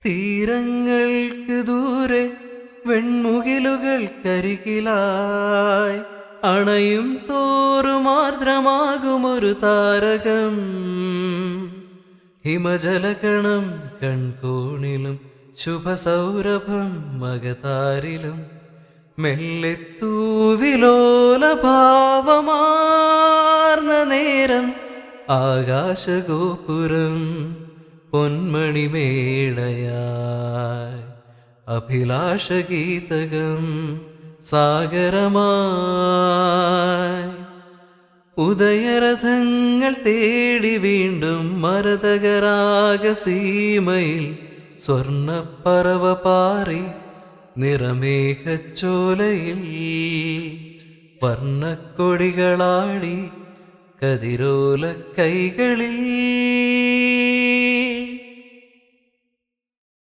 തീരങ്ങൾക്ക് ദൂരെ വെൺമുകിലുകൾക്കരികിലായി അണയും തോറും ആർദ്രമാകുമൊരു താരകം. ഹിമജലകണം കൺകോണിലും ശുഭസൗരഭം മകതാരിലും മെല്ലെത്തൂവിലോലഭാവമാർന്ന നേരം ആകാശഗോപുരം പൊന്മണിമേടയായി അഭിലാഷഗീതകം സാഗരമായി. ഉദയരഥങ്ങൾ തേടി വീണ്ടും മരതകരാഗസീമയിൽ സ്വർണപ്പറവ പാറി നിറമേഘച്ചോലയിൽ വർണ്ണക്കൊടികളാടി കതിരോല കൈകളിൽ